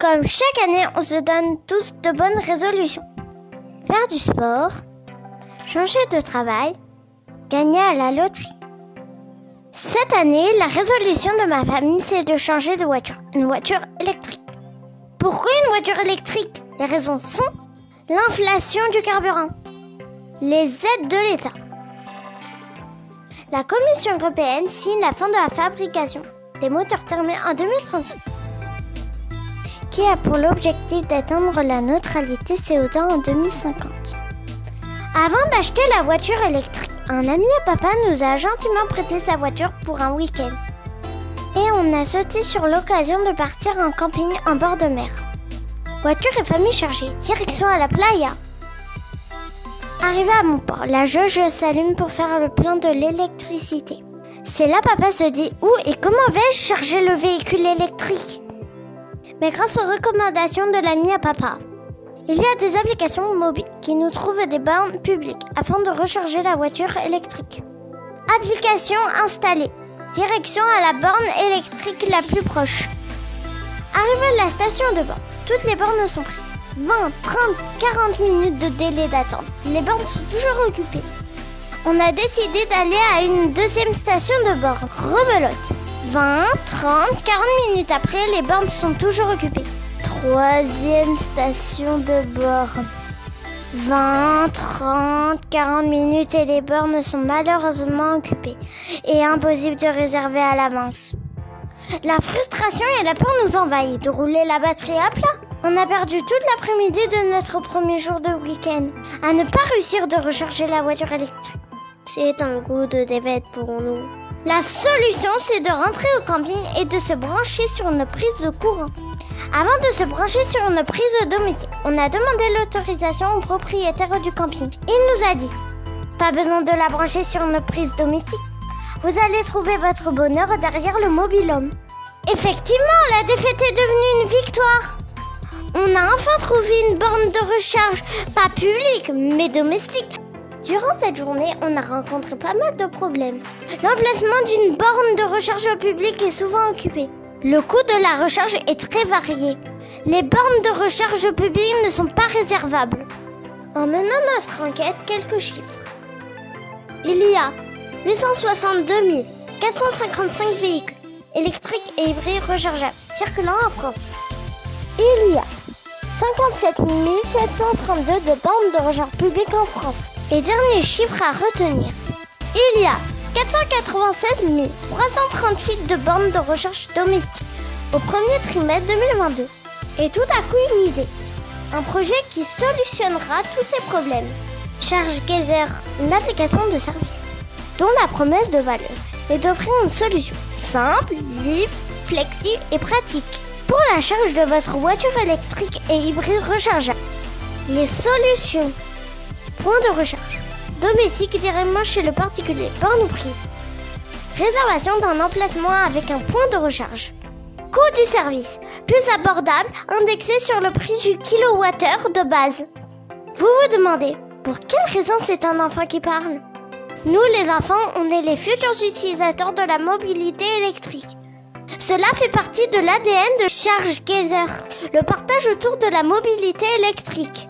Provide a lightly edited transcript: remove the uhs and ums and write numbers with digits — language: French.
Comme chaque année, on se donne tous de bonnes résolutions. Faire du sport, changer de travail, gagner à la loterie. Cette année, la résolution de ma famille, c'est de changer de voiture, une voiture électrique. Pourquoi une voiture électrique? Les raisons sont l'inflation du carburant, les aides de l'État. La Commission européenne signe la fin de la fabrication des moteurs thermiques en 2035, qui a pour l'objectif d'atteindre la neutralité CO2 en 2050. Avant d'acheter la voiture électrique, un ami à papa nous a gentiment prêté sa voiture pour un week-end. Et on a sauté sur l'occasion de partir en camping en bord de mer. Voiture et famille chargée, direction à la playa. Arrivé à mon port, la jauge s'allume pour faire le plein de l'électricité. C'est là papa se dit, où et comment vais-je charger le véhicule électrique? Mais grâce aux recommandations de l'ami à papa, il y a des applications mobiles qui nous trouvent des bornes publiques afin de recharger la voiture électrique. Application installée. Direction à la borne électrique la plus proche. Arrivé à la station de borne, toutes les bornes sont prises. 20, 30, 40 minutes de délai d'attente. Les bornes sont toujours occupées. On a décidé d'aller à une deuxième station de borne. Rebelote. 20, 30, 40 minutes après, les bornes sont toujours occupées. Troisième station de borne. 20, 30, 40 minutes et les bornes sont malheureusement occupées et impossible de réserver à l'avance. La frustration et la peur nous envahissent de rouler la batterie à plat. On a perdu toute l'après-midi de notre premier jour de week-end à ne pas réussir de recharger la voiture électrique. C'est un coup de défaite pour nous. La solution, c'est de rentrer au camping et de se brancher sur une prise de courant. Avant de se brancher sur une prise domestique, on a demandé l'autorisation au propriétaire du camping. Il nous a dit « Pas besoin de la brancher sur une prise domestique. Vous allez trouver votre bonheur derrière le mobil-home. » Effectivement, la défaite est devenue une victoire. On a enfin trouvé une borne de recharge, pas publique, mais domestique. Durant cette journée, on a rencontré pas mal de problèmes. L'emplacement d'une borne de recharge publique est souvent occupé. Le coût de la recharge est très varié. Les bornes de recharge publiques ne sont pas réservables. En menant notre enquête, quelques chiffres. Il y a 862 455 véhicules électriques et hybrides rechargeables circulant en France. Il y a 57 732 de bornes de recharge publiques en France. Et dernier chiffre à retenir, il y a 496 338 de bornes de recharge domestiques au premier trimestre 2022. Et tout à coup une idée, un projet qui solutionnera tous ces problèmes. ChargeGeyser, une application de service, dont la promesse de valeur est d'offrir une solution simple, libre, flexible et pratique pour la charge de votre voiture électrique et hybride rechargeable. Les solutions. Point de recharge. Domestique directement chez le particulier, borne ou prise. Réservation d'un emplacement avec un point de recharge. Coût du service. Plus abordable, indexé sur le prix du kilowattheure de base. Vous vous demandez, pour quelle raison c'est un enfant qui parle? Nous les enfants, on est les futurs utilisateurs de la mobilité électrique. Cela fait partie de l'ADN de ChargeGeyser, le partage autour de la mobilité électrique.